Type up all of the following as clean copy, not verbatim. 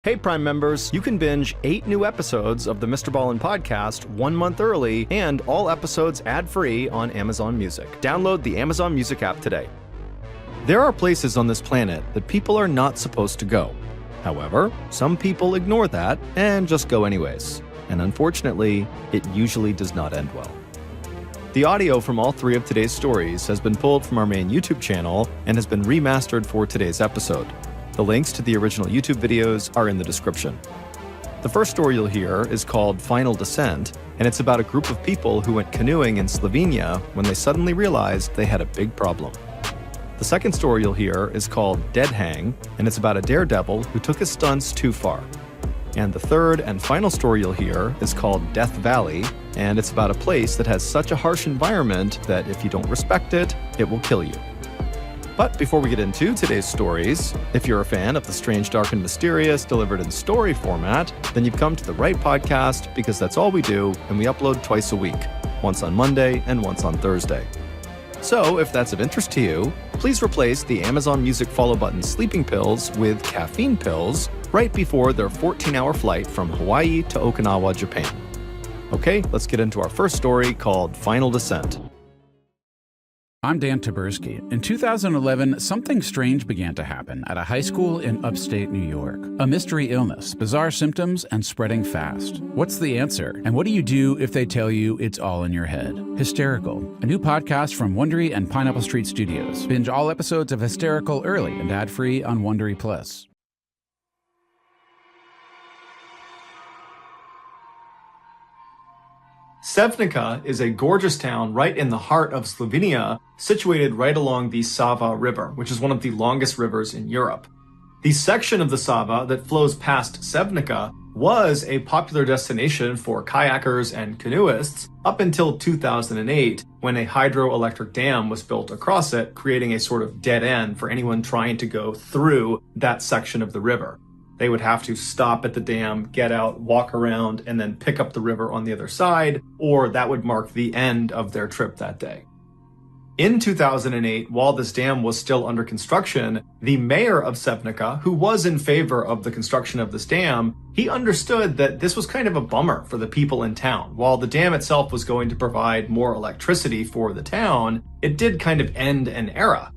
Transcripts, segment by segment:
Hey Prime members, you can binge 8 new episodes of the MrBallen podcast 1 month early and all episodes ad-free on Amazon Music. Download the Amazon Music app today. There are places on this planet that people are not supposed to go. However, some people ignore that and just go anyways. And unfortunately, it usually does not end well. The audio from all 3 of today's stories has been pulled from our main YouTube channel and has been remastered for today's episode. The links to the original YouTube videos are in the description. The first story you'll hear is called Final Descent, and it's about a group of people who went canoeing in Slovenia when they suddenly realized they had a big problem. The second story you'll hear is called Dead Hang, and it's about a daredevil who took his stunts too far. And the third and final story you'll hear is called Death Valley, and it's about a place that has such a harsh environment that if you don't respect it, it will kill you. But before we get into today's stories, if you're a fan of the strange, dark, and mysterious delivered in story format, then you've come to the right podcast because that's all we do, and we upload twice a week, once on Monday and once on Thursday. So if that's of interest to you, please replace the Amazon Music follow button sleeping pills with caffeine pills right before their 14-hour flight from Hawaii to Okinawa, Japan. Okay, let's get into our first story called Final Descent. I'm Dan Taberski. In 2011, something strange began to happen at a high school in upstate New York. A mystery illness, bizarre symptoms, and spreading fast. What's the answer? And what do you do if they tell you it's all in your head? Hysterical, a new podcast from Wondery and Pineapple Street Studios. Binge all episodes of Hysterical early and ad-free on Wondery Plus. Sevnica is a gorgeous town right in the heart of Slovenia, situated right along the Sava River, which is one of the longest rivers in Europe. The section of the Sava that flows past Sevnica was a popular destination for kayakers and canoeists up until 2008, when a hydroelectric dam was built across it, creating a sort of dead end for anyone trying to go through that section of the river. They would have to stop at the dam, get out, walk around, and then pick up the river on the other side, or that would mark the end of their trip that day. In 2008, while this dam was still under construction, the mayor of Sevnica, who was in favor of the construction of this dam, he understood that this was kind of a bummer for the people in town. While the dam itself was going to provide more electricity for the town, it did kind of end an era.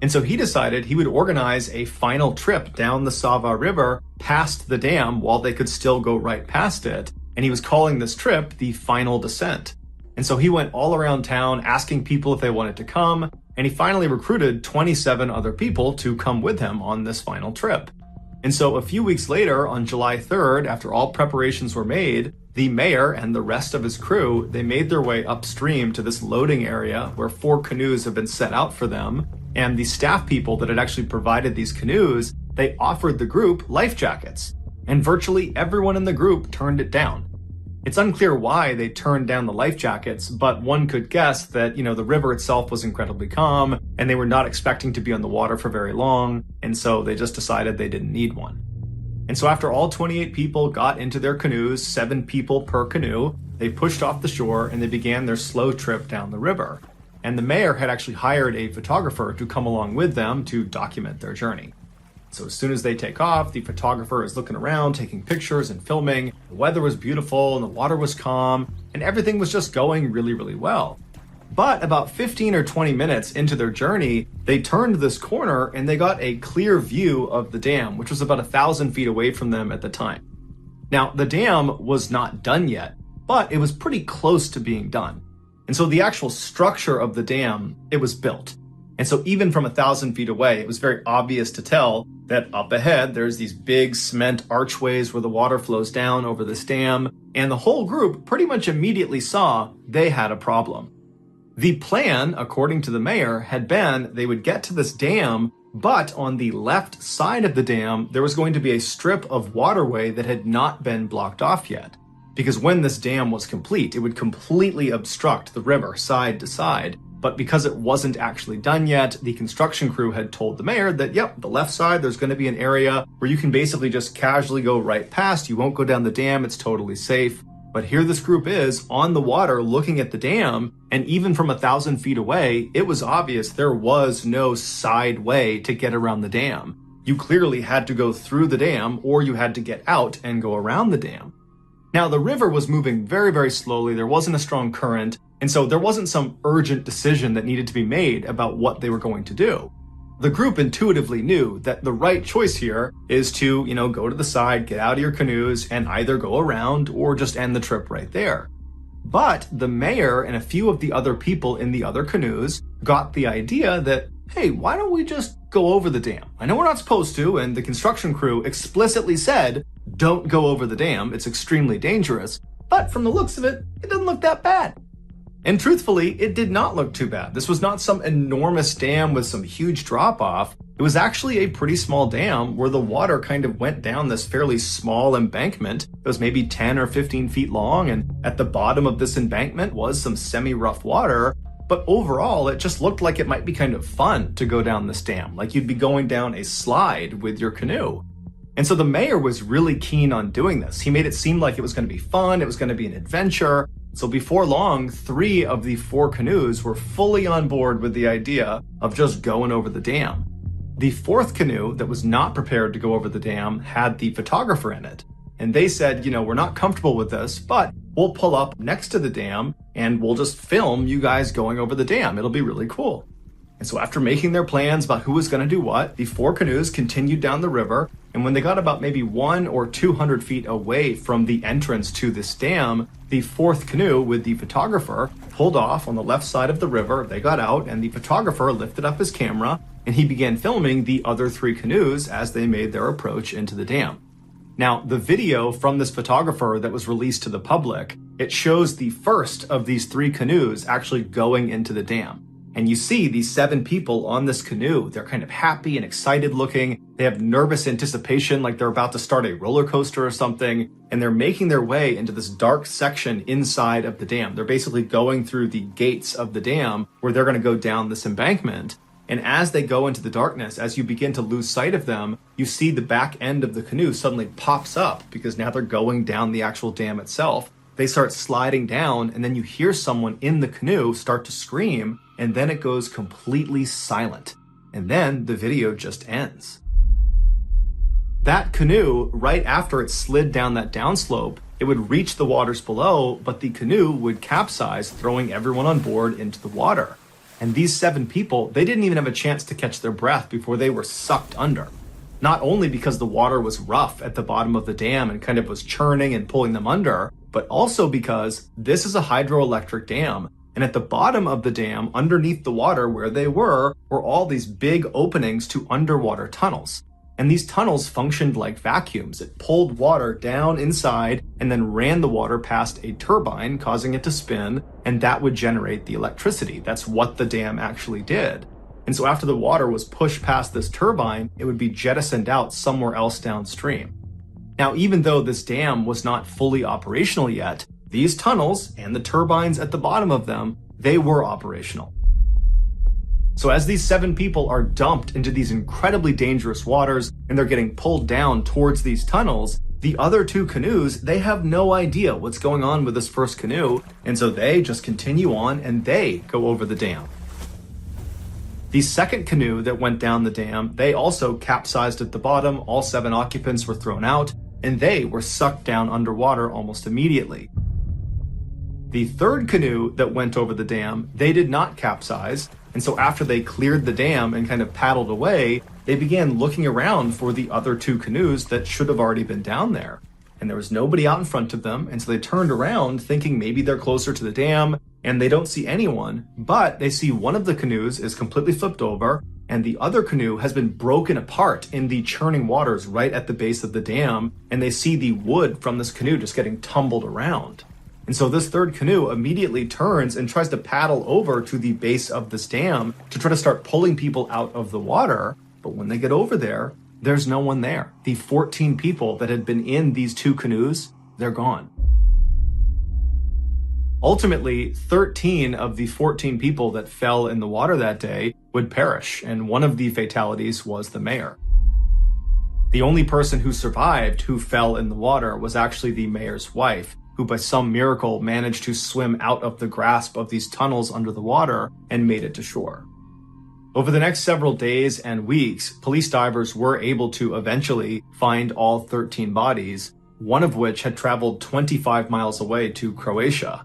And so he decided he would organize a final trip down the Sava River past the dam while they could still go right past it. And he was calling this trip the Final Descent. And so he went all around town asking people if they wanted to come. And he finally recruited 27 other people to come with him on this final trip. And so a few weeks later, on July 3rd, after all preparations were made, the mayor and the rest of his crew, they made their way upstream to this loading area where 4 canoes have been set out for them. And the staff people that had actually provided these canoes, they offered the group life jackets. And virtually everyone in the group turned it down. It's unclear why they turned down the life jackets, but one could guess that, the river itself was incredibly calm, and they were not expecting to be on the water for very long, and so they just decided they didn't need one. And so after all 28 people got into their canoes, 7 people per canoe, they pushed off the shore and they began their slow trip down the river. And the mayor had actually hired a photographer to come along with them to document their journey. So as soon as they take off, the photographer is looking around, taking pictures and filming. The weather was beautiful and the water was calm and everything was just going really, really well. But about 15 or 20 minutes into their journey, they turned this corner and they got a clear view of the dam, which was about 1,000 feet away from them at the time. Now, the dam was not done yet, but it was pretty close to being done. And so the actual structure of the dam, it was built. And so even from 1,000 feet away, it was very obvious to tell that up ahead, there's these big cement archways where the water flows down over this dam. And the whole group pretty much immediately saw they had a problem. The plan, according to the mayor, had been they would get to this dam, but on the left side of the dam, there was going to be a strip of waterway that had not been blocked off yet. Because when this dam was complete, it would completely obstruct the river side to side. But because it wasn't actually done yet, the construction crew had told the mayor that, yep, the left side, there's going to be an area where you can basically just casually go right past. You won't go down the dam. It's totally safe. But here this group is on the water looking at the dam. And even from 1,000 feet away, it was obvious there was no side way to get around the dam. You clearly had to go through the dam or you had to get out and go around the dam. Now, the river was moving very, very slowly. There wasn't a strong current, and so there wasn't some urgent decision that needed to be made about what they were going to do. The group intuitively knew that the right choice here is to, go to the side, get out of your canoes, and either go around or just end the trip right there. But the mayor and a few of the other people in the other canoes got the idea that, hey, why don't we just go over the dam? I know we're not supposed to, and the construction crew explicitly said, don't go over the dam, it's extremely dangerous. But from the looks of it, it doesn't look that bad. And truthfully, it did not look too bad. This was not some enormous dam with some huge drop-off. It was actually a pretty small dam where the water kind of went down this fairly small embankment. It was maybe 10 or 15 feet long, and at the bottom of this embankment was some semi-rough water. But overall, it just looked like it might be kind of fun to go down this dam, like you'd be going down a slide with your canoe. And so the mayor was really keen on doing this. He made it seem like it was going to be fun, it was going to be an adventure. So before long, 3 of the 4 canoes were fully on board with the idea of just going over the dam. The 4th canoe that was not prepared to go over the dam had the photographer in it. And they said, we're not comfortable with this, but we'll pull up next to the dam and we'll just film you guys going over the dam. It'll be really cool. And so after making their plans about who was going to do what, the 4 canoes continued down the river. And when they got about maybe 100 or 200 feet away from the entrance to this dam, the 4th canoe with the photographer pulled off on the left side of the river. They got out and the photographer lifted up his camera and he began filming the other 3 canoes as they made their approach into the dam. Now, the video from this photographer that was released to the public, it shows the first of these 3 canoes actually going into the dam. And you see these 7 people on this canoe. They're kind of happy and excited looking. They have nervous anticipation like they're about to start a roller coaster or something. And they're making their way into this dark section inside of the dam. They're basically going through the gates of the dam where they're going to go down this embankment. And as they go into the darkness, as you begin to lose sight of them, you see the back end of the canoe suddenly pops up because now they're going down the actual dam itself. They start sliding down and then you hear someone in the canoe start to scream. And then it goes completely silent. And then the video just ends. That canoe, right after it slid down that downslope, it would reach the waters below, but the canoe would capsize, throwing everyone on board into the water. And these 7 people, they didn't even have a chance to catch their breath before they were sucked under. Not only because the water was rough at the bottom of the dam and kind of was churning and pulling them under, but also because this is a hydroelectric dam. And at the bottom of the dam, underneath the water where they were all these big openings to underwater tunnels. And these tunnels functioned like vacuums. It pulled water down inside and then ran the water past a turbine, causing it to spin, and that would generate the electricity. That's what the dam actually did. And so after the water was pushed past this turbine, it would be jettisoned out somewhere else downstream. Now, even though this dam was not fully operational yet, these tunnels and the turbines at the bottom of them, they were operational. So as these 7 people are dumped into these incredibly dangerous waters and they're getting pulled down towards these tunnels, the other 2 canoes, they have no idea what's going on with this first canoe, and so they just continue on and they go over the dam. The second canoe that went down the dam, they also capsized at the bottom. All 7 occupants were thrown out and they were sucked down underwater almost immediately. The third canoe that went over the dam, they did not capsize, and so after they cleared the dam and kind of paddled away, they began looking around for the other 2 canoes that should have already been down there. And there was nobody out in front of them, and so they turned around thinking maybe they're closer to the dam, and they don't see anyone, but they see one of the canoes is completely flipped over, and the other canoe has been broken apart in the churning waters right at the base of the dam, and they see the wood from this canoe just getting tumbled around. And so this third canoe immediately turns and tries to paddle over to the base of this dam to try to start pulling people out of the water. But when they get over there, there's no one there. The 14 people that had been in these 2 canoes, they're gone. Ultimately, 13 of the 14 people that fell in the water that day would perish, and one of the fatalities was the mayor. The only person who survived who fell in the water was actually the mayor's wife, who by some miracle managed to swim out of the grasp of these tunnels under the water and made it to shore. Over the next several days and weeks, police divers were able to eventually find all 13 bodies, one of which had traveled 25 miles away to Croatia.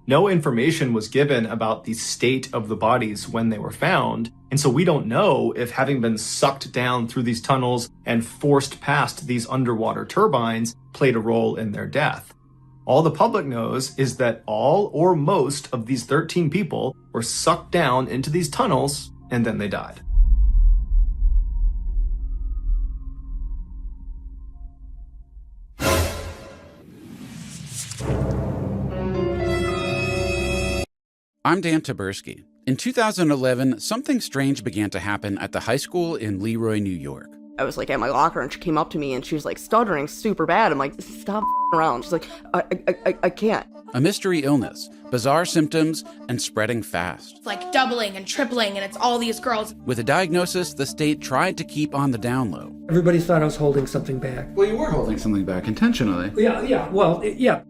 No information was given about the state of the bodies when they were found, and so we don't know if having been sucked down through these tunnels and forced past these underwater turbines played a role in their death. All the public knows is that all or most of these 13 people were sucked down into these tunnels and then they died. I'm Dan Taberski. In 2011, something strange began to happen at the high school in Leroy, New York. I was like at my locker and she came up to me and she was like stuttering super bad. I'm like, stop around. She's like, I can't. A mystery illness, bizarre symptoms, and spreading fast. It's like doubling and tripling, and it's all these girls. With a diagnosis, the state tried to keep on the down low. Everybody thought I was holding something back. Well, you were holding something back intentionally. Yeah.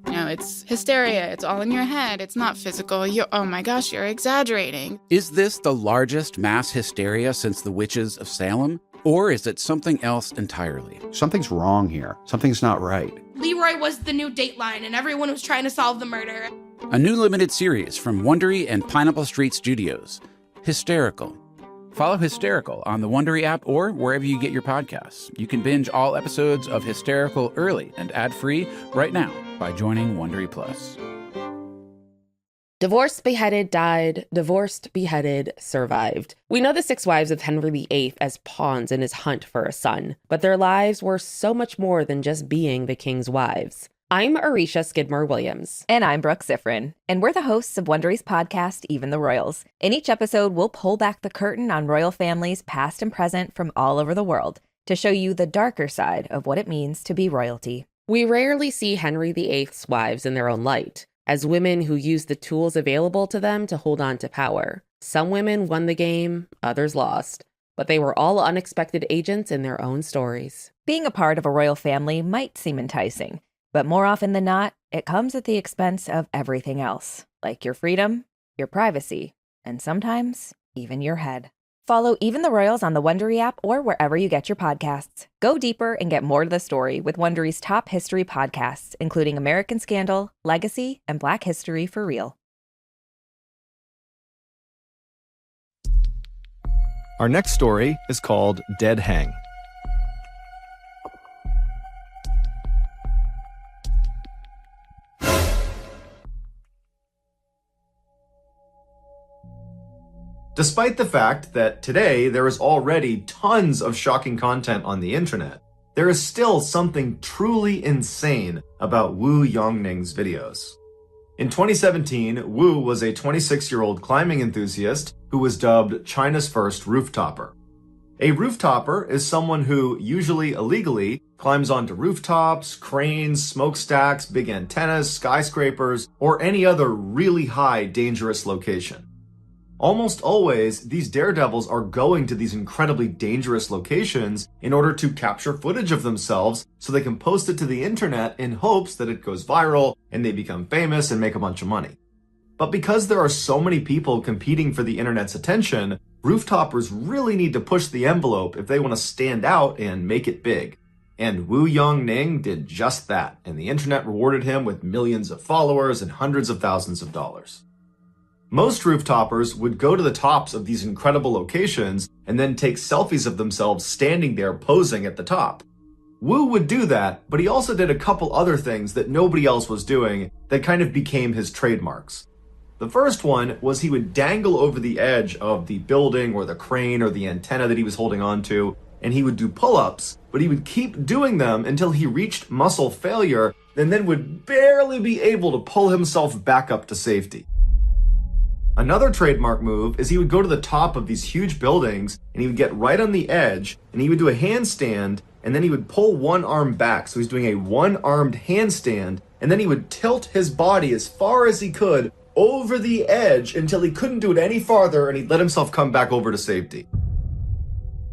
No, it's hysteria. It's all in your head. It's not physical. Oh my gosh, you're exaggerating. Is this the largest mass hysteria since the witches of Salem? Or is it something else entirely? Something's wrong here. Something's not right. Leroy was the new Dateline, and everyone was trying to solve the murder. A new limited series from Wondery and Pineapple Street Studios, Hysterical. Follow Hysterical on the Wondery app or wherever you get your podcasts. You can binge all episodes of Hysterical early and ad-free right now by joining Wondery Plus. Divorced, beheaded, died. Divorced, beheaded, survived. We know the 6 wives of Henry VIII as pawns in his hunt for a son, but their lives were so much more than just being the king's wives. I'm Arisha Skidmore-Williams. And I'm Brooke Sifrin. And we're the hosts of Wondery's podcast, Even the Royals. In each episode, we'll pull back the curtain on royal families past and present from all over the world to show you the darker side of what it means to be royalty. We rarely see Henry VIII's wives in their own light, as women who used the tools available to them to hold on to power. Some women won the game, others lost, but they were all unexpected agents in their own stories. Being a part of a royal family might seem enticing, but more often than not, it comes at the expense of everything else, like your freedom, your privacy, and sometimes even your head. Follow Even the Royals on the Wondery app or wherever you get your podcasts. Go deeper and get more to the story with Wondery's top history podcasts, including American Scandal, Legacy, and Black History for Real. Our next story is called Dead Hang. Despite the fact that today there is already tons of shocking content on the internet, there is still something truly insane about Wu Yongning's videos. In 2017, Wu was a 26-year-old climbing enthusiast who was dubbed China's first rooftopper. A rooftopper is someone who, usually illegally, climbs onto rooftops, cranes, smokestacks, big antennas, skyscrapers, or any other really high, dangerous location. Almost always, these daredevils are going to these incredibly dangerous locations in order to capture footage of themselves so they can post it to the internet in hopes that it goes viral and they become famous and make a bunch of money. But because there are so many people competing for the internet's attention, rooftoppers really need to push the envelope if they want to stand out and make it big. And Wu Yongning did just that, and the internet rewarded him with millions of followers and hundreds of thousands of dollars. Most rooftoppers would go to the tops of these incredible locations and then take selfies of themselves standing there posing at the top. Wu would do that, but he also did a couple other things that nobody else was doing that kind of became his trademarks. The first one was he would dangle over the edge of the building or the crane or the antenna that he was holding onto, and he would do pull-ups, but he would keep doing them until he reached muscle failure and then would barely be able to pull himself back up to safety. Another trademark move is he would go to the top of these huge buildings and he would get right on the edge and he would do a handstand and then he would pull one arm back. So he's doing a one-armed handstand and then he would tilt his body as far as he could over the edge until he couldn't do it any farther and he'd let himself come back over to safety.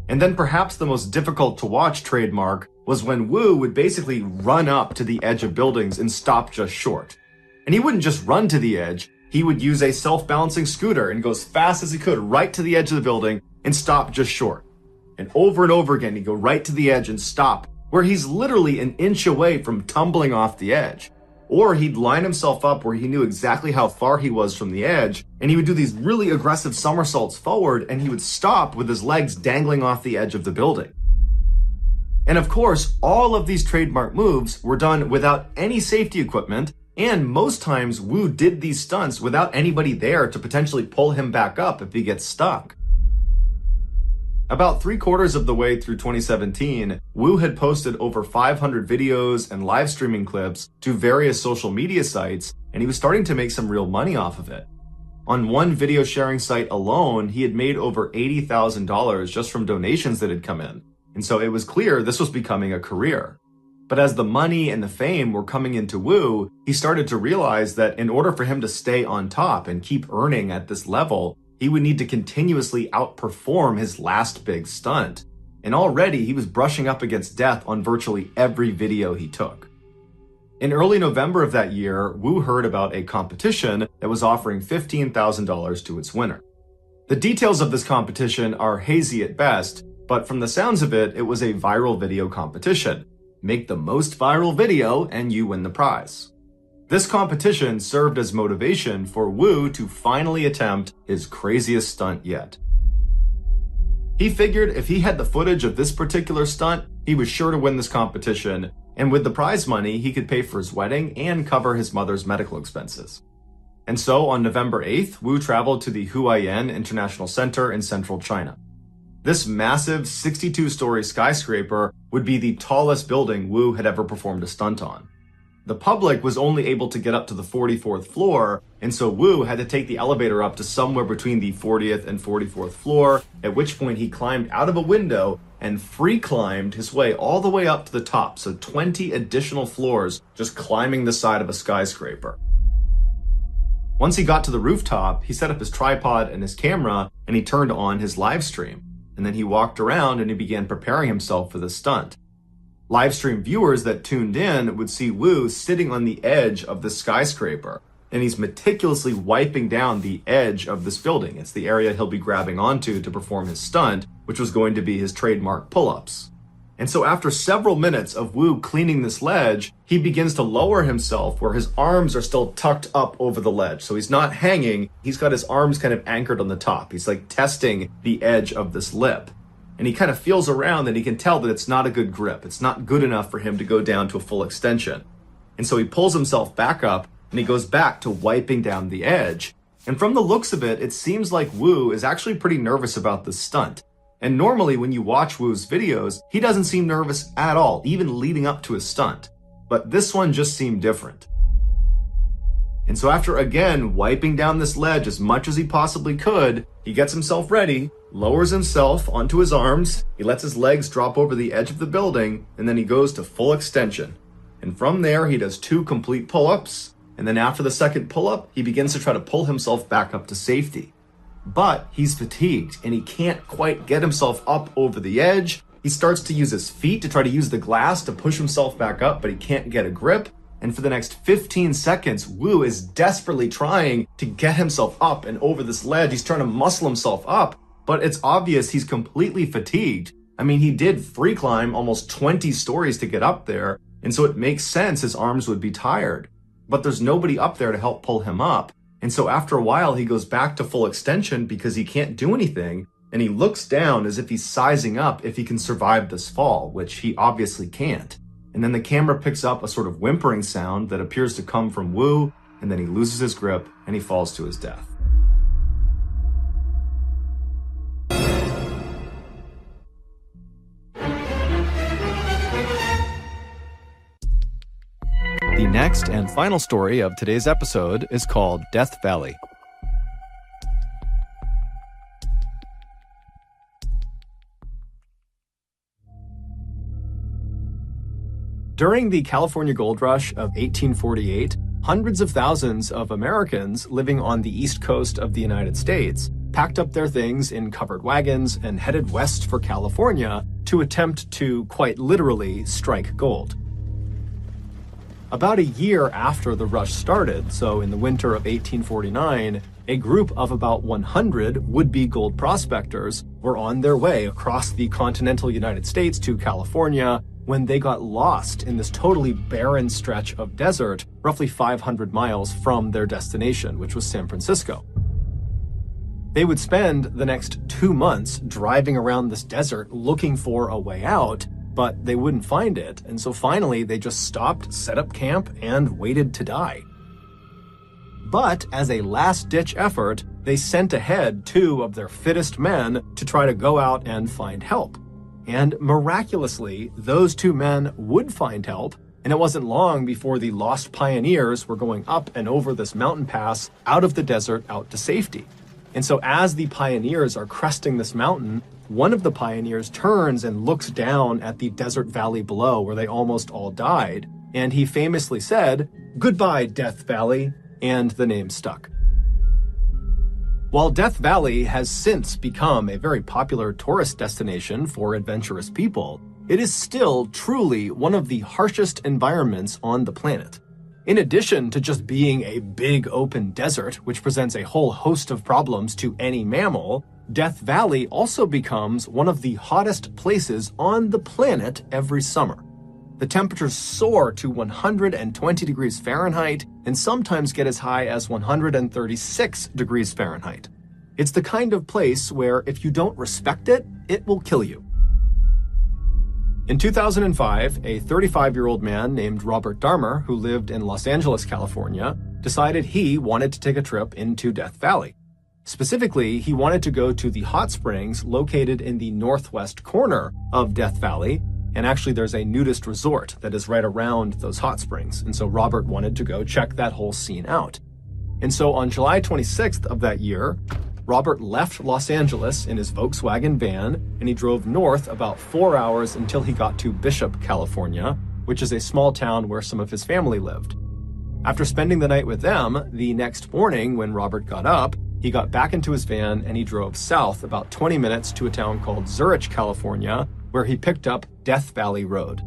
And then perhaps the most difficult to watch trademark was when Wu would basically run up to the edge of buildings and stop just short. And he wouldn't just run to the edge, he would use a self-balancing scooter and go as fast as he could right to the edge of the building and stop just short. And over again, he'd go right to the edge and stop, where he's literally an inch away from tumbling off the edge. Or he'd line himself up where he knew exactly how far he was from the edge, and he would do these really aggressive somersaults forward, and he would stop with his legs dangling off the edge of the building. And of course, all of these trademark moves were done without any safety equipment, and most times Wu did these stunts without anybody there to potentially pull him back up if he gets stuck. About 3/4 of the way through 2017, Wu had posted over 500 videos and live streaming clips to various social media sites, and he was starting to make some real money off of it. On one video sharing site alone, he had made over $80,000 just from donations that had come in. And so it was clear this was becoming a career. But as the money and the fame were coming into Wu, he started to realize that in order for him to stay on top and keep earning at this level, he would need to continuously outperform his last big stunt. And already he was brushing up against death on virtually every video he took. In early November of that year, Wu heard about a competition that was offering $15,000 to its winner. The details of this competition are hazy at best, but from the sounds of it, it was a viral video competition. Make the most viral video and you win the prize. This competition served as motivation for Wu to finally attempt his craziest stunt yet. He figured if he had the footage of this particular stunt, he was sure to win this competition, and with the prize money, he could pay for his wedding and cover his mother's medical expenses. And so on November 8th, Wu traveled to the Huaiyan International Center in central China. This massive 62-story skyscraper would be the tallest building Wu had ever performed a stunt on. The public was only able to get up to the 44th floor, and so Wu had to take the elevator up to somewhere between the 40th and 44th floor, at which point he climbed out of a window and free climbed his way all the way up to the top, so 20 additional floors just climbing the side of a skyscraper. Once he got to the rooftop, he set up his tripod and his camera, and he turned on his live stream. And then he walked around and he began preparing himself for the stunt. Livestream viewers that tuned in would see Wu sitting on the edge of the skyscraper, and he's meticulously wiping down the edge of this building. It's the area he'll be grabbing onto to perform his stunt, which was going to be his trademark pull-ups. And so after several minutes of Wu cleaning this ledge, he begins to lower himself where his arms are still tucked up over the ledge. So he's not hanging, he's got his arms kind of anchored on the top. He's like testing the edge of this lip. And he kind of feels around and he can tell that it's not a good grip. It's not good enough for him to go down to a full extension. And so he pulls himself back up and he goes back to wiping down the edge. And from the looks of it, it seems like Wu is actually pretty nervous about this stunt. And normally when you watch Wu's videos, he doesn't seem nervous at all, even leading up to his stunt. But this one just seemed different. And so after again wiping down this ledge as much as he possibly could, he gets himself ready, lowers himself onto his arms, he lets his legs drop over the edge of the building, and then he goes to full extension. And from there, he does 2 complete pull-ups, and then after the second pull-up, he begins to try to pull himself back up to safety. But he's fatigued, and he can't quite get himself up over the edge. He starts to use his feet to try to use the glass to push himself back up, but he can't get a grip. And for the next 15 seconds, Wu is desperately trying to get himself up and over this ledge. He's trying to muscle himself up, but it's obvious he's completely fatigued. I mean, he did free climb almost 20 stories to get up there, and so it makes sense his arms would be tired. But there's nobody up there to help pull him up. And so after a while, he goes back to full extension because he can't do anything, and he looks down as if he's sizing up if he can survive this fall, which he obviously can't. And then the camera picks up a sort of whimpering sound that appears to come from Wu, and then he loses his grip and he falls to his death. The next and final story of today's episode is called Death Valley. During the California Gold Rush of 1848, hundreds of thousands of Americans living on the east coast of the United States packed up their things in covered wagons and headed west for California to attempt to, quite literally, strike gold. About a year after the rush started, so in the winter of 1849, a group of about 100 would-be gold prospectors were on their way across the continental United States to California when they got lost in this totally barren stretch of desert, roughly 500 miles from their destination, which was San Francisco. They would spend the next 2 months driving around this desert looking for a way out, but they wouldn't find it, and so finally they just stopped, set up camp, and waited to die. But as a last-ditch effort, they sent ahead 2 of their fittest men to try to go out and find help. And miraculously, those 2 men would find help, and it wasn't long before the lost pioneers were going up and over this mountain pass out of the desert out to safety. And so as the pioneers are cresting this mountain, one of the pioneers turns and looks down at the desert valley below where they almost all died, and he famously said, "Goodbye, Death Valley," and the name stuck. While Death Valley has since become a very popular tourist destination for adventurous people, it is still truly one of the harshest environments on the planet. In addition to just being a big open desert, which presents a whole host of problems to any mammal, Death Valley also becomes one of the hottest places on the planet every summer. The temperatures soar to 120 degrees Fahrenheit and sometimes get as high as 136 degrees Fahrenheit. It's the kind of place where if you don't respect it, it will kill you. In 2005, a 35-year-old man named Robert Darmer, who lived in Los Angeles, California, decided he wanted to take a trip into Death Valley. Specifically, he wanted to go to the hot springs located in the northwest corner of Death Valley, and actually there's a nudist resort that is right around those hot springs, and so Robert wanted to go check that whole scene out. And so on July 26th of that year, Robert left Los Angeles in his Volkswagen van, and he drove north about 4 hours until he got to Bishop, California, which is a small town where some of his family lived. After spending the night with them, the next morning when Robert got up, he got back into his van and he drove south about 20 minutes to a town called Zurich, California, where he picked up Death Valley Road.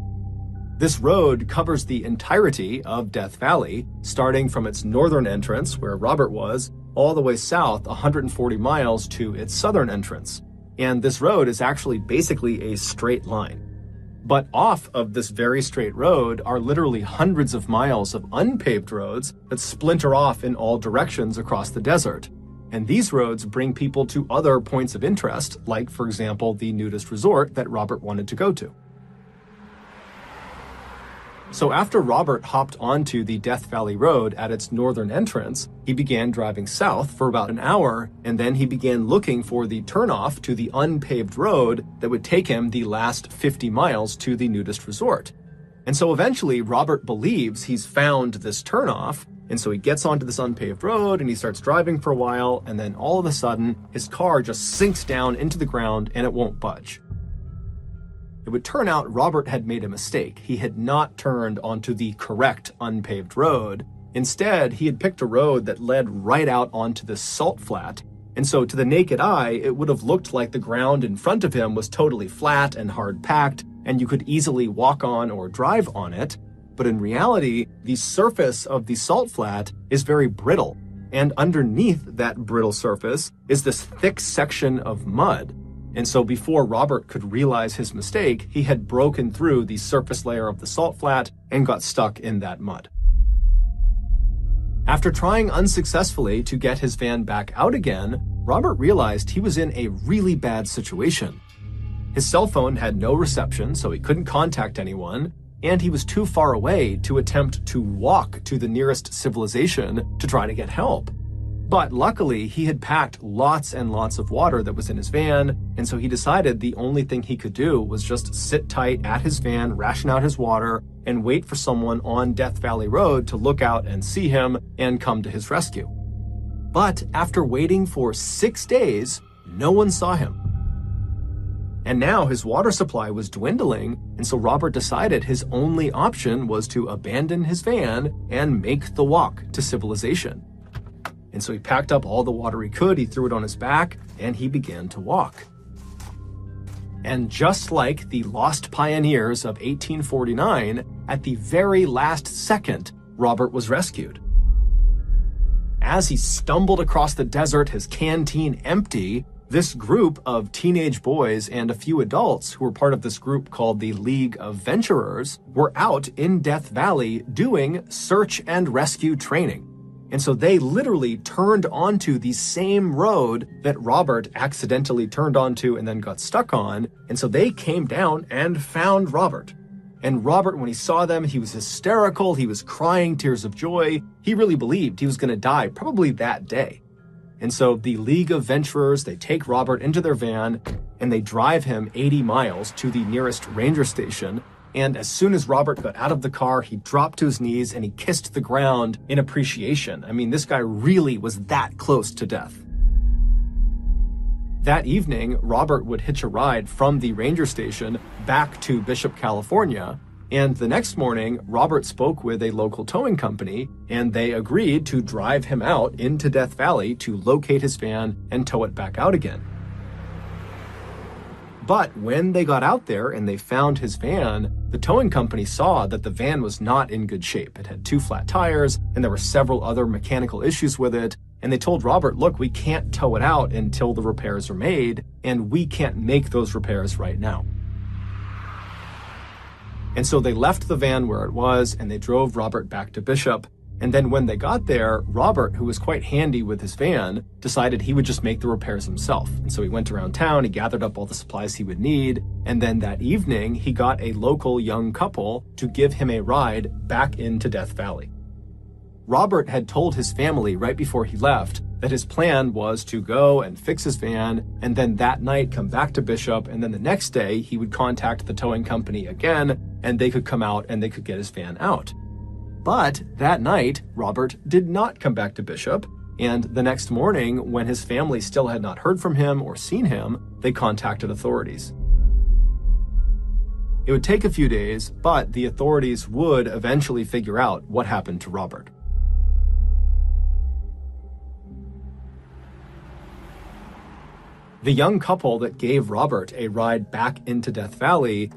This road covers the entirety of Death Valley, starting from its northern entrance, where Robert was, all the way south 140 miles to its southern entrance. And this road is actually basically a straight line. But off of this very straight road are literally hundreds of miles of unpaved roads that splinter off in all directions across the desert. And these roads bring people to other points of interest, like, for example, the nudist resort that Robert wanted to go to. So after Robert hopped onto the Death Valley Road at its northern entrance, he began driving south for about an hour, and then he began looking for the turnoff to the unpaved road that would take him the last 50 miles to the nudist resort. And so eventually, Robert believes he's found this turnoff, and so he gets onto this unpaved road and he starts driving for a while, and then all of a sudden, his car just sinks down into the ground and it won't budge. It would turn out Robert had made a mistake. He had not turned onto the correct unpaved road. Instead, he had picked a road that led right out onto this salt flat. And so to the naked eye, it would have looked like the ground in front of him was totally flat and hard-packed, and you could easily walk on or drive on it. But in reality, the surface of the salt flat is very brittle. And underneath that brittle surface is this thick section of mud. And so before Robert could realize his mistake, he had broken through the surface layer of the salt flat and got stuck in that mud. After trying unsuccessfully to get his van back out again, Robert realized he was in a really bad situation. His cell phone had no reception, so he couldn't contact anyone, and he was too far away to attempt to walk to the nearest civilization to try to get help. But luckily, he had packed lots and lots of water that was in his van, and so he decided the only thing he could do was just sit tight at his van, ration out his water, and wait for someone on Death Valley Road to look out and see him and come to his rescue. But after waiting for 6 days, no one saw him. And now his water supply was dwindling, and so Robert decided his only option was to abandon his van and make the walk to civilization. And so he packed up all the water he could, he threw it on his back, and he began to walk. And just like the lost pioneers of 1849, at the very last second, Robert was rescued. As he stumbled across the desert, his canteen empty, this group of teenage boys and a few adults who were part of this group called the League of Venturers were out in Death Valley doing search and rescue training. And so they literally turned onto the same road that Robert accidentally turned onto and then got stuck on. And so they came down and found Robert. And Robert, when he saw them, he was hysterical. He was crying tears of joy. He really believed he was going to die probably that day. And so the League of Venturers, they take Robert into their van and they drive him 80 miles to the nearest ranger station. And as soon as Robert got out of the car, he dropped to his knees and he kissed the ground in appreciation. I mean, this guy really was that close to death. That evening, Robert would hitch a ride from the ranger station back to Bishop, California. And the next morning, Robert spoke with a local towing company, and they agreed to drive him out into Death Valley to locate his van and tow it back out again. But when they got out there and they found his van, the towing company saw that the van was not in good shape. It had 2 flat tires, and there were several other mechanical issues with it. And they told Robert, look, we can't tow it out until the repairs are made, and we can't make those repairs right now. And so they left the van where it was, and they drove Robert back to Bishop. And then when they got there, Robert, who was quite handy with his van, decided he would just make the repairs himself. And so he went around town, he gathered up all the supplies he would need, and then that evening, he got a local young couple to give him a ride back into Death Valley. Robert had told his family right before he left that his plan was to go and fix his van, and then that night come back to Bishop, and then the next day he would contact the towing company again, and they could come out and they could get his van out. But that night, Robert did not come back to Bishop, and the next morning, when his family still had not heard from him or seen him, they contacted authorities. It would take a few days, but the authorities would eventually figure out what happened to Robert. The young couple that gave Robert a ride back into Death Valley,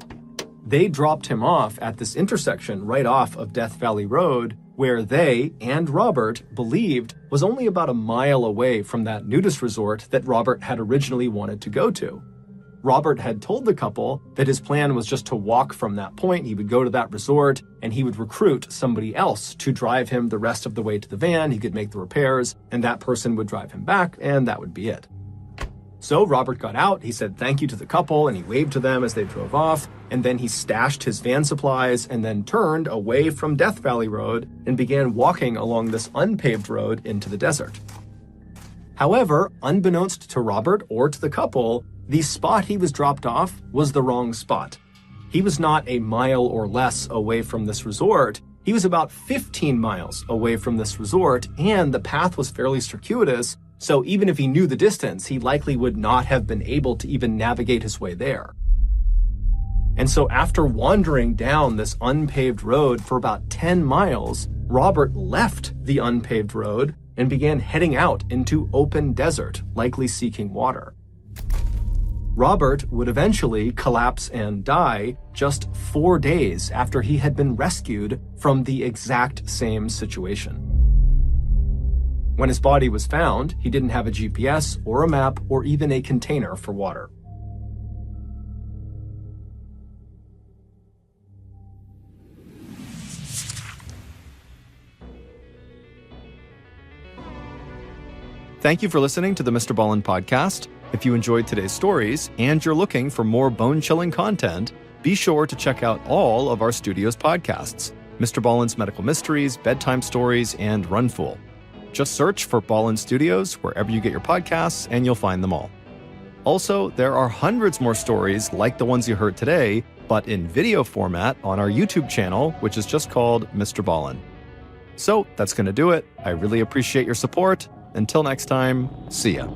they dropped him off at this intersection right off of Death Valley Road, where they and Robert believed was only about a mile away from that nudist resort that Robert had originally wanted to go to. Robert had told the couple that his plan was just to walk from that point. He would go to that resort and he would recruit somebody else to drive him the rest of the way to the van. He could make the repairs and that person would drive him back, and that would be it. So Robert got out, he said thank you to the couple, and he waved to them as they drove off, and then he stashed his van supplies and then turned away from Death Valley Road and began walking along this unpaved road into the desert. However, unbeknownst to Robert or to the couple, the spot he was dropped off was the wrong spot. He was not a mile or less away from this resort. He was about 15 miles away from this resort, and the path was fairly circuitous, so even if he knew the distance, he likely would not have been able to even navigate his way there. And so after wandering down this unpaved road for about 10 miles, Robert left the unpaved road and began heading out into open desert, likely seeking water. Robert would eventually collapse and die just 4 days after he had been rescued from the exact same situation. When his body was found, he didn't have a GPS or a map or even a container for water. Thank you for listening to the MrBallen podcast. If you enjoyed today's stories and you're looking for more bone-chilling content, be sure to check out all of our studio's podcasts: MrBallen's Medical Mysteries, Bedtime Stories, and Runfool. Just search for Ballen Studios wherever you get your podcasts, and you'll find them all. Also, there are hundreds more stories like the ones you heard today, but in video format on our YouTube channel, which is just called MrBallen. So that's going to do it. I really appreciate your support. Until next time, see ya.